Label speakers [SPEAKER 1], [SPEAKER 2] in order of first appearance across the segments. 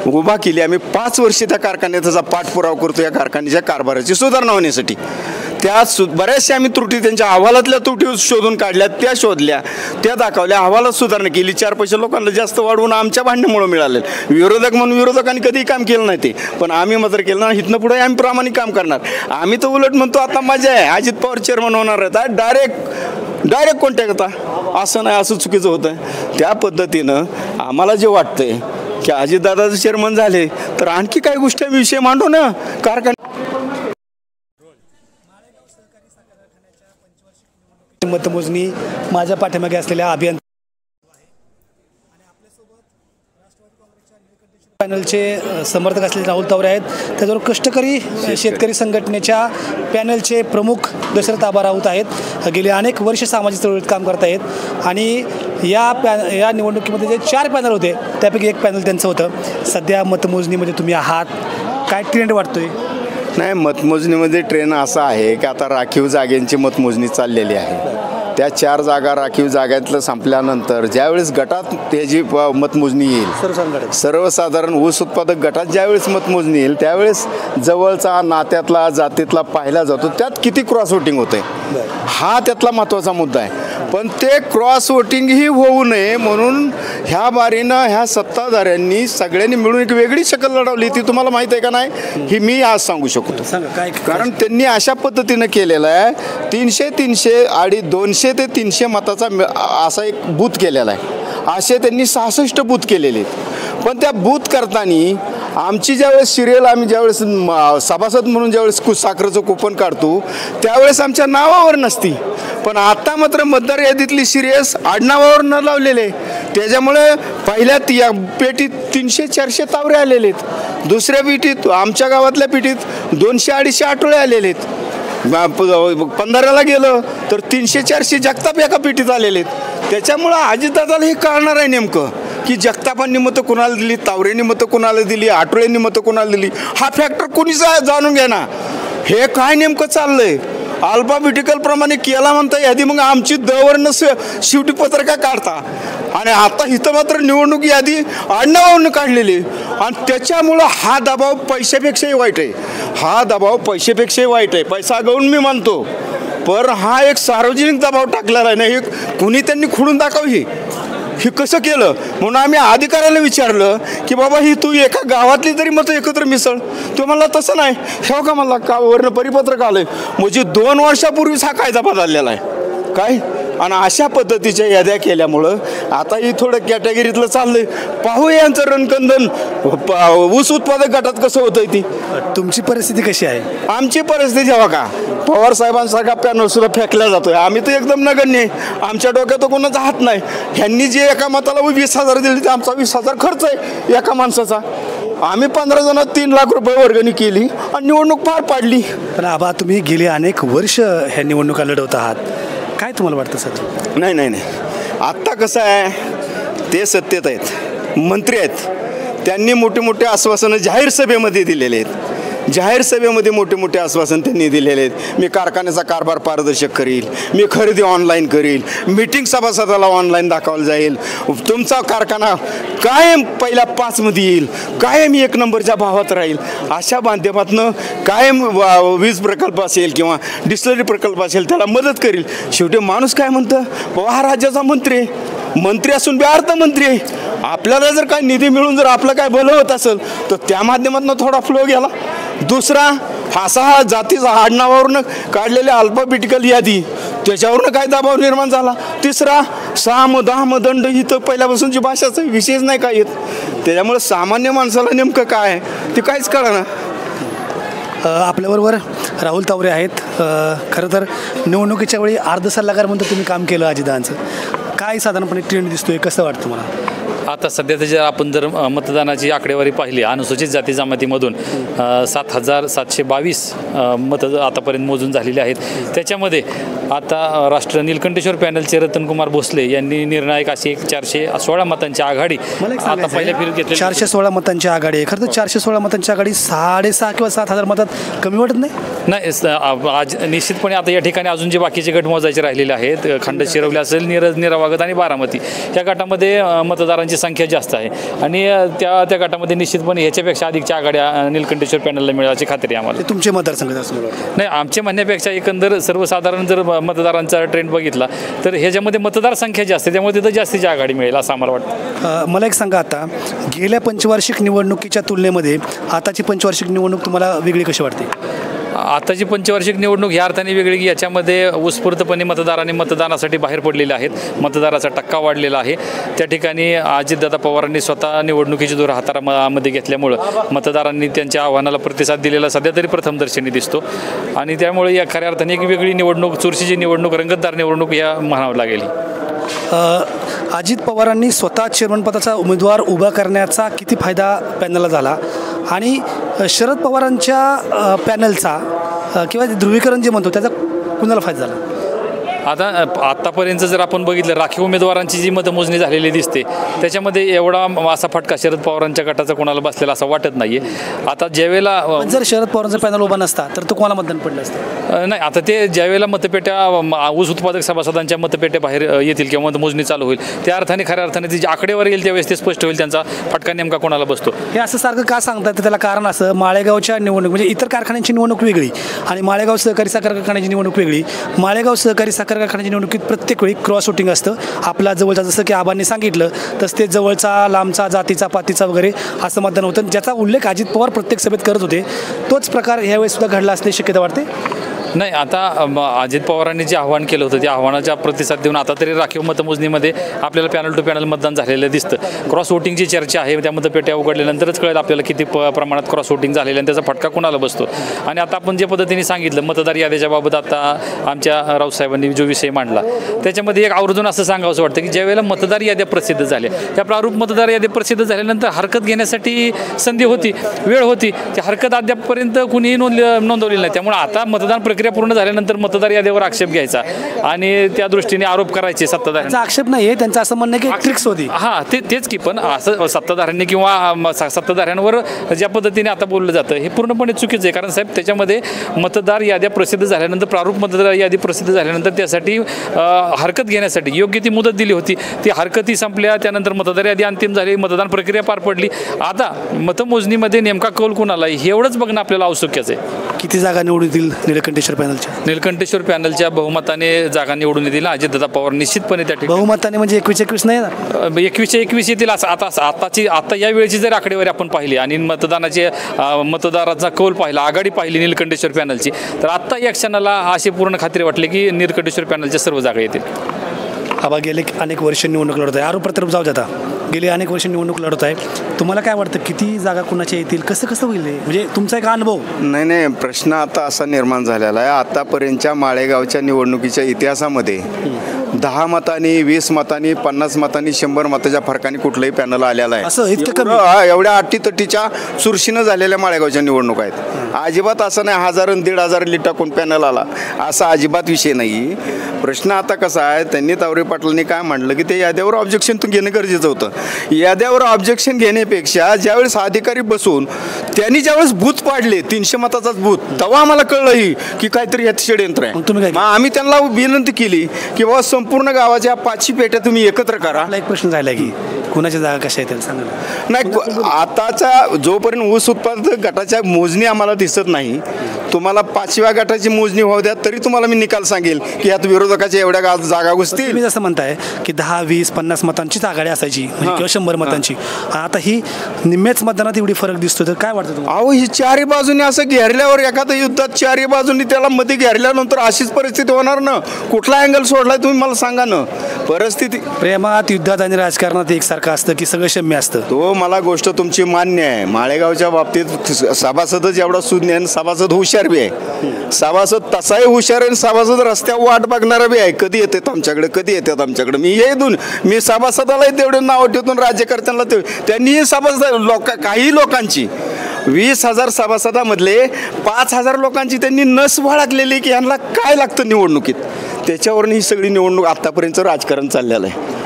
[SPEAKER 1] उभा केली. आम्ही 5 वर्ष त्या कारखान्याचा पाठपुरावा करतो या कारखान्याच्या कारभाराची सुधारणा होण्यासाठी. त्या बऱ्याचशा आम्ही त्रुटी त्यांच्या अहवालातल्या त्रुटी शोधून काढल्या, त्या शोधल्या, त्या दाखवल्या, अहवालात सुधारणा केली. 4 पैसे लोकांना जास्त वाढवून आमच्या भांडण्यामुळे मिळाले. विरोधक म्हणून विरोधकांनी कधीही काम केलं नाही ते, पण आम्ही मात्र केलं ना. इथनं पुढे आम्ही प्रामाणिक काम करणार. आम्ही तर उलट म्हणतो आता मजा आहे, अजित पवार चेअरमन होणार आहेत. डायरेक्ट कॉन्टॅक्ट होता, असं नाही, असं चुकीचं होतं. त्या पद्धतीनं आम्हाला जे वाटतंय की अजितदादा चेअरमन झाले तर आणखी काही गोष्टी विषय मांडू ना.
[SPEAKER 2] मतमोजणी माझ्या पाठीमागे असलेल्या अभियंता पॅनलचे समर्थक असलेले राहुल तावरे आहेत. त्याचबरोबर कष्टकरी शेतकरी संघटनेच्या पॅनलचे प्रमुख दशरथ आबा राऊत आहेत. गेली अनेक वर्ष सामाजिक चळवळीत काम करत आहेत आणि या निवडणुकीमध्ये जे 4 पॅनल होते त्यापैकी एक पॅनल त्यांचं होतं. सध्या मतमोजणीमध्ये तुम्ही आहात, काय ट्रेंड वाटतोय?
[SPEAKER 1] नाही, मतमोजणीमध्ये ट्रेंड असा आहे की आता राखीव जागेंची मतमोजणी चाललेली आहे. त्या 4 जागा राखीव जागातलं संपल्यानंतर ज्यावेळेस गटात त्याची मतमोजणी येईल, सर्वसाधारण ऊस उत्पादक गटात ज्यावेळेस मतमोजणी येईल त्यावेळेस जवळचा, नात्यातला, जातीतला पाहिला जातो. त्यात किती क्रॉस वोटिंग होते हा त्यातला महत्त्वाचा मुद्दा आहे. पण ते क्रॉस वोटिंगही होऊ नये म्हणून ह्या बारीनं ह्या सत्ताधाऱ्यांनी सगळ्यांनी मिळून एक वेगळी शकल लढवली. ती तुम्हाला माहीत आहे का नाही ही मी आज सांगू शकतो. कारण त्यांनी अशा पद्धतीनं केलेलं आहे, 300 आणि 200 ते 300 मताचा असा एक बूथ केलेला आहे. असे त्यांनी 66 बूथ केलेले आहेत. पण त्या बूथ करताना आमची ज्यावेळेस सिरियल आम्ही ज्यावेळेस सभासद म्हणून ज्यावेळेस साखरेचं कुपन काढतो त्यावेळेस आमच्या नावावर नसती. पण आता मात्र मतदार यादीतली सिरियस आडनावावर न लावलेले, त्याच्यामुळे पहिल्या पेटीत 300-400 तावरे आलेले आहेत. दुसऱ्या पेटीत आमच्या गावातल्या पेटीत 200-250 आठवळे आलेले आहेत. 15ला गेलं तर 300-400 जगताप एका पेटीत आलेले आहेत. त्याच्यामुळं अजितदादाला हे कळणार आहे नेमकं की जगतापांनी मतं कोणाला दिली, तावरेंनी मतं कोणाला दिली, आठवळेंनी मतं कोणाला दिली. हा फॅक्टर कोणीच जाणून घ्या ना. हे काय नेमकं चाललंय? अल्फाबेटिकल प्रमाणे केला म्हणता यादी, मग आमची दवरनं शेवटी पत्रका काढता आणि आता इथं मात्र निवडणूक यादी आडनावावरून काढलेली. आणि त्याच्यामुळं हा दबाव पैशापेक्षाही वाईट आहे. हा दबाव पैशापेक्षाही वाईट आहे. पैसा गवून मी मानतो, पण हा एक सार्वजनिक दबाव टाकलेला आहे ना. हे कुणी त्यांनी खुडून दाखव हे कसं केलं म्हणून आम्ही अधिकाऱ्याला विचारलं की बाबा ही तू एका गावातली तरी मतं एकत्र मिसळ. तो म्हणला तसं नाही. हे का मला का वर्ण परिपत्रक आलंय म्हणजे 2 वर्षापूर्वीच हा कायदा बदललेला आहे काय. आणि अशा पद्धतीच्या याद्या केल्यामुळं आता ही थोडं कॅटेगरीतलं चाललंय. पाहू यांचं रणकंदन ऊस उत्पादक गटात कसं होतंय. ती
[SPEAKER 2] तुमची परिस्थिती कशी आहे?
[SPEAKER 1] आमची परिस्थिती हवा का पवार साहेबांसारखा पॅनल सुद्धा फेकला जातोय. आम्ही तर एकदम नगण्य आहे. आमच्या डोक्यात कोणाचा हात नाही. ह्यांनी जे एका मताला 20,000 दिले ते आमचा 20,000 खर्च आहे एका माणसाचा. आम्ही 15 जण 3 लाख रुपये वर्गणी केली आणि निवडणूक पार पाडली.
[SPEAKER 2] पण आबा तुम्ही गेली अनेक वर्ष ह्या निवडणुका लढवत आहात, काय तुम्हाला वाटतं सर?
[SPEAKER 1] नाही आत्ता कसं आहे ते सत्तेत आहेत, मंत्री आहेत, त्यांनी मोठे मोठे आश्वासनं जाहीर सभेमध्ये दिलेले आहेत. जाहीर सभेमध्ये मोठे मोठे आश्वासन त्यांनी दिलेले आहेत. मी कारखान्याचा कारभार पारदर्शक करील, मी खरेदी ऑनलाईन करील, मीटिंग सभासदाला ऑनलाईन दाखवलं जाईल, तुमचा कारखाना कायम पहिल्या 5 मध्ये येईल, कायम 1 नंबरच्या भावात राहील. अशा माध्यमातून कायम वीज प्रकल्प असेल किंवा डिस्टलरी प्रकल्प असेल त्याला मदत करील. शेवटी माणूस काय म्हणतं, बाबा हा राज्याचा मंत्री आहे, मंत्री असून बी अर्थमंत्री आहे. आपल्याला जर काय निधी मिळून जर आपलं काय भलं होत असेल तर त्या माध्यमातून थोडा फ्लो गेला. दुसरा हा जातीचा आडनावावरून काढलेली अल्फाबेटिकल यादी त्याच्यावरून काय दबाव निर्माण झाला. तिसरा साम दाम दंड ही तर पहिल्यापासूनची भाषाचा विषयच नाही काय येत. त्याच्यामुळे सामान्य माणसाला नेमकं काय आहे ते काहीच कळना.
[SPEAKER 2] आपल्याबरोबर राहुल तावरे आहेत. खरं तर निवडणुकीच्या वेळी अर्ध सल्लागार म्हणून तुम्ही काम केलं अजितदादांचं. काय साधारणपणे ट्रेंड दिसतोय, कसं वाटतं मला?
[SPEAKER 3] आता सध्या जर आपण जर मतदानाची आकडेवारी पाहिली अनुसूचित जाती जमातीमधून 7,722 मतं आतापर्यंत मोजून झालेली आहेत. त्याच्यामध्ये आता राष्ट्र नीलकंठेश्वर पॅनलचे रतनकुमार भोसले यांनी निर्णायक अशी 416 मतांची आघाडी आता पहिल्या फेरीत घेतली.
[SPEAKER 2] 416 मतांची आघाडी आहे. खरं तर 416 मतांची आघाडी 6,500 किंवा 7,000 मतात कमी वाटत नाही.
[SPEAKER 3] आज निश्चितपणे आता या ठिकाणी अजून जे बाकीचे गट मोजायचे राहिलेले आहेत, खंड शिरवले असेल, निरवागत आणि बारामती या गटामध्ये मतदारांची मतदारांची संख्या जास्त आहे आणि त्या गटामध्ये निश्चितपणे ह्याच्यापेक्षा अधिकच्या आघाड्या निलकंठेश्वर पॅनलला मिळायची खात्री आहे आम्हाला.
[SPEAKER 2] तुमचे मतदारसंघ असं मला वाटतं.
[SPEAKER 3] नाही, आमच्या म्हणण्यापेक्षा एकंदर सर्वसाधारण जर मतदारांचा ट्रेंड बघितला तर ह्याच्यामध्ये मतदार संख्या जास्त आहे, त्यामुळे तिथं जास्तीची आघाडी मिळेल असं आम्हाला वाटतं.
[SPEAKER 2] मला एक सांगा, आता गेल्या पंचवार्षिक निवडणुकीच्या तुलनेमध्ये आताची पंचवार्षिक निवडणूक तुम्हाला वेगळी कशी वाटते?
[SPEAKER 3] आताची पंचवार्षिक निवडणूक ह्या अर्थाने वेगळी की याच्यामध्ये उत्स्फूर्तपणे मतदारांनी मतदानासाठी बाहेर पडलेले आहेत, मतदाराचा टक्का वाढलेला आहे. त्या ठिकाणी अजितदादा पवारांनी स्वतः निवडणुकीची धोर हातामध्ये घेतल्यामुळं मतदारांनी त्यांच्या आव्हानाला प्रतिसाद दिलेला सध्या तरी प्रथमदर्शनी दिसतो आणि त्यामुळे या खऱ्या अर्थाने एक वेगळी निवडणूक, चुरशीची निवडणूक, रंगतदार निवडणूक या म्हणावं लागेल.
[SPEAKER 2] अजित पवारांनी स्वतः चेअरमनपदाचा उमेदवार उभा करण्याचा किती फायदा पॅनलला झाला आणि शरद पवारांच्या पॅनलचा किंवा ध्रुवीकरण जे म्हणतो त्याचा कुणाला फायदा झाला?
[SPEAKER 3] आत्तापर्यंत जर आपण बघितलं राखीव उमेदवारांची जी मतमोजणी झालेली दिसते त्याच्यामध्ये एवढा असा फटका शरद पवारांच्या गटाचा कोणाला बसलेला असं वाटत नाही आहे. आता ज्यावेळेला
[SPEAKER 2] जर शरद पवारांचा पॅनल उभा नसता तर तो कोणाला मतदान पडलं असतं?
[SPEAKER 3] नाही, आता ते ज्यावेळेला मतपेट्या ऊस उत्पादक सभासदांच्या मतपेट्या बाहेर येतील किंवा मतमोजणी चालू होईल त्या अर्थाने खऱ्या अर्थाने ती आकडेवर येईल त्यावेळेस ते स्पष्ट होईल त्यांचा फटका नेमका कोणाला बसतो.
[SPEAKER 2] हे असं सारखं का सांगतात त्याला कारण असं, माळेगावच्या निवडणूक म्हणजे इतर कारखान्यांची निवडणूक वेगळी आणि माळेगाव सहकारी साखर कारखान्याची निवडणूक वेगळी. माळेगाव सहकारी साखर कारखान्याची निवडणुकीत प्रत्येक वेळी क्रॉस वोटिंग असतं. आपला जवळचा, जसं की आबांनी सांगितलं तसं ते जवळचा, लांबचा, जातीचा, पातीचा वगैरे असं मतदान होतं, ज्याचा उल्लेख अजित पवार प्रत्येक सभेत करत होते. तोच प्रकार यावेळेस सुद्धा घडला असण्याची शक्यता वाटते.
[SPEAKER 3] नाही, आता अजित पवारांनी जे आव्हान केलं होतं त्या आव्हानाचा प्रतिसाद देऊन आता तरी राखीव मतमोजणीमध्ये आपल्याला पॅनल टू पॅनल मतदान झालेलं दिसतं. क्रॉस वोटिंगची चर्चा आहे, त्या मतपेट्या उघडल्यानंतरच कळेल आपल्याला किती प्रमाणात क्रॉस वोटिंग झालेलं आणि त्याचा फटका कोणाला बसतो. आणि आता आपण जे पद्धतीने सांगितलं मतदार याद्याच्या बाबत आता आमच्या राऊतसाहेबांनी जो विषय मांडला त्याच्यामध्ये एक आवर्जून असं सांगावंसं वाटतं की ज्यावेळेला मतदार याद्या प्रसिद्ध झाल्या, त्या प्रारूप मतदार याद्या प्रसिद्ध झाल्यानंतर हरकत घेण्यासाठी संधी होती, वेळ होती, ती हरकत अद्यापपर्यंत कुणीही नोंदवलेली नाही. त्यामुळे आता मतदान प्रक्रिया पूर्ण झाल्यानंतर मतदार यादीवर आक्षेप घ्यायचा आणि त्या दृष्टीने आरोप करायचे सत्ताधाऱ्यांचा.
[SPEAKER 2] आक्षेप नाही आहे त्यांचं, असं म्हणणं की ट्रिक्स होती.
[SPEAKER 3] तेच की, पण असं सत्ताधाऱ्यांनी किंवा सत्ताधाऱ्यांवर ज्या पद्धतीने आता बोललं जातं हे पूर्णपणे चुकीचं आहे. कारण साहेब त्याच्यामध्ये मतदार याद्या प्रसिद्ध झाल्यानंतर, प्रारूप मतदार यादी प्रसिद्ध झाल्यानंतर त्यासाठी हरकत घेण्यासाठी योग्य ती मुदत दिली होती, ती हरकती संपल्या, त्यानंतर मतदार यादी अंतिम झाली, मतदान प्रक्रिया पार पडली. आता मतमोजणीमध्ये नेमका कौल कुणाला हे एवढंच बघणं आपल्याला आवश्यकच आहे.
[SPEAKER 2] किती जागा निवडून येतील निलकंठेश्वर पॅनलच्या?
[SPEAKER 3] निलकंठेश्वर पॅनलच्या बहुमताने जागा निवडून येतील. अजितदादा पवार निश्चितपणे त्या ठिकाणी
[SPEAKER 2] बहुमताने म्हणजे 21-21 नाही ना,
[SPEAKER 3] 21-21 येतील. आता या वेळेची जर आकडेवारी आपण पाहिली आणि मतदाराचा कौल पाहिला, आघाडी पाहिली निलकंठेश्वर पॅनलची, तर आत्ता या क्षणाला अशी पूर्ण खात्री वाटली की निलकंठेश्वर पॅनलच्या सर्व जागा येतील.
[SPEAKER 2] आबा गेले अनेक वर्ष निवडणूक लढत आहे, आरोप प्रत्यारोप जाऊ देता, गेले अनेक वर्ष निवडणूक लढत आहे, तुम्हाला काय वाटतं किती जागा कुणाच्या येतील, कसं होईल म्हणजे तुमचा एक अनुभव?
[SPEAKER 1] नाही, प्रश्न आता असा निर्माण झालेला आहे. आतापर्यंतच्या माळेगावच्या निवडणुकीच्या इतिहासामध्ये 10 मतांनी, 20 मतांनी, 50 मतांनी, 100 मताच्या फरकाने कुठलंही पॅनल आलेला आहे.
[SPEAKER 2] असं इतकं
[SPEAKER 1] एवढ्या अटीतटीच्या चुरशीनं झालेल्या माळेगावच्या निवडणूक आहेत. अजिबात असं नाही 1000 आणि 1500 लीट टाकून पॅनल आला असा अजिबात विषय नाही. प्रश्न आता कसा आहे, त्यांनी तावरे पाटलांनी काय म्हटलं की ते याद्यावर ऑब्जेक्शन घेणं गरजेचं होतं. याद्यावर ऑब्जेक्शन घेण्यापेक्षा ज्यावेळेस अधिकारी बसून त्यांनी ज्यावेळेस बूथ पाडले 300 मताचाच बूथ, तेव्हा आम्हाला कळलं की काहीतरी यात षडयंत्र आहे. आम्ही त्यांना विनंती केली की बाबा संपूर्ण गावाच्या 5 पेट्या तुम्ही एकत्र करा.
[SPEAKER 2] एक प्रश्न झाला की कुणाच्या जागा कशा येतील सांगा.
[SPEAKER 1] नाही, आताचा जोपर्यंत ऊस उत्पादक गटाच्या मोजणी आम्हाला दिसत नाही, तुम्हाला 5व्या गटाची मोजणी होऊ द्या तरी तुम्हाला मी निकाल सांगेल की यात विरोधकाच्या एवढ्या जागा घुसतील.
[SPEAKER 2] तुम्ही जसं म्हणताय की 10, 20, 50 मतांचीच आघाडी असायची किंवा 100 मतांची, आता ही निम्म्याच मतदानात एवढी फरक दिसतो, तर काय वाटतं तुम्हाला?
[SPEAKER 1] अहो, ही चारही बाजूनी असं घेरल्यावर एखाद्या युद्धात चारही बाजूनी त्याला मध्ये घेरल्यानंतर अशीच परिस्थिती होणार ना. कुठला अँगल सोडलाय तुम्ही मला सांगा ना. परिस्थिती
[SPEAKER 2] प्रेमात, युद्धात आणि राजकारणात एकसारखं असतं की सगळं क्षम्य असतं?
[SPEAKER 1] तो मला गोष्ट तुमची मान्य आहे. माळेगावच्या बाबतीत सभासदच एवढा सुज्ञ आहे, सभासद हुशार बी आहे. सभासद तसाही हुशार आहे, सभासद रस्त्यावर वाट बघणारा बी आहे, कधी येतात आमच्याकडे. मी मी सभासदाला तेवढे नाव ठेवतो, राज्यकर्त्यांना त्यांनी सभासद काही लोकांची 20,000 सभासदामधले 5,000 लोकांची त्यांनी नस बाळगलेली की यांना काय लागतं निवडणुकीत. त्याच्यावरून ही सगळी निवडणूक आतापर्यंत राजकारण चाललेलं आहे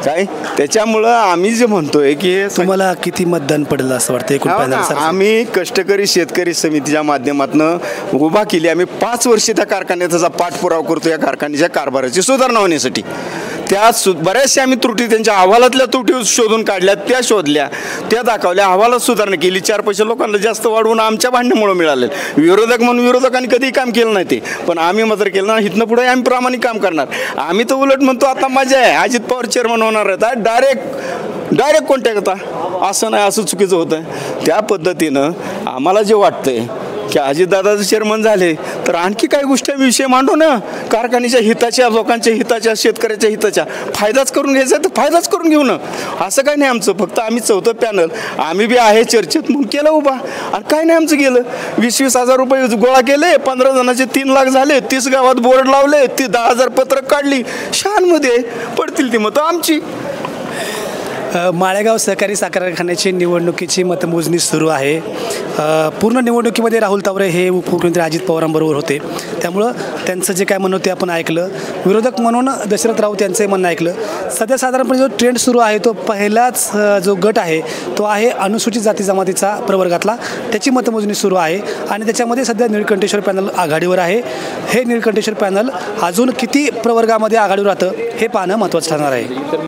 [SPEAKER 1] काय. त्याच्यामुळं आम्ही जे म्हणतोय की
[SPEAKER 2] तुम्हाला किती मतदान पडेल असं वाटतं?
[SPEAKER 1] आम्ही कष्टकरी शेतकरी समितीच्या माध्यमातून उभा केली. आम्ही 5 वर्ष त्या कारखान्याचा पाठपुरावा करतो या कारखान्याच्या कारभाराची सुधारणा होण्यासाठी. बऱ्याचशा आम्ही त्रुटी त्यांच्या अहवालातल्या त्रुटी शोधून काढल्या, त्या शोधल्या, त्या दाखवल्या, अहवालात सुधारणा केली. 4 पैसे लोकांना जास्त वाढवून आमच्या भांडण्यामुळे मिळाले. विरोधक म्हणून विरोधकांनी कधीही काम केलं नाही ते, पण आम्ही मात्र केलं ना. इथनं पुढे आम्ही प्रामाणिक काम करणार. आम्ही तर उलट म्हणतो आता मजा आहे, अजित पवार चेअरमन होणार आहेत. डायरेक्ट कॉन्टॅक्ट होता, असं नाही, असं चुकीचं होतं. त्या पद्धतीनं आम्हाला जे वाटतंय की अजितदादा चेअरमन झाले तर आणखी काही गोष्टी विषय मांडू ना, कारखान्याच्या हिताच्या, लोकांच्या हिताच्या, शेतकऱ्याच्या हिताच्या. फायदाच करून घ्यायचा तर फायदाच करून घेऊ ना, असं काही नाही आमचं. फक्त आम्ही 4थं पॅनल आम्ही बी आहे चर्चेत म्हणून केलं उभा, आणि काय नाही आमचं गेलं. 20-20 हजार रुपये गोळा केले, 15 जणांचे 3 लाख झाले, 30 गावात बोर्ड लावले, ती 10,000 पत्रक काढली. शानमध्ये पडतील ती मतं आमची.
[SPEAKER 2] माळेगाव सहकारी साखर कारखान्याची निवडणुकीची मतमोजणी सुरू आहे. पूर्ण निवडणुकीमध्ये राहुल तावरे हे उपमुख्यमंत्री अजित पवारांबरोबर होते, त्यामुळं त्यांचं जे काय म्हणणं ते आपण ऐकलं. विरोधक म्हणून दशरथ राऊत यांचंही म्हणणं ऐकलं. सध्या साधारणपणे जो ट्रेंड सुरू आहे तो पहिलाच जो गट आहे तो आहे अनुसूचित जाती जमातीचा प्रवर्गातला, त्याची मतमोजणी सुरू आहे आणि त्याच्यामध्ये सध्या निळकंठेश्वर पॅनल आघाडीवर आहे. हे निळकंठेश्वर पॅनल अजून किती प्रवर्गामध्ये आघाडीवर राहतं हे पाहणं महत्त्वाचं ठरणार आहे.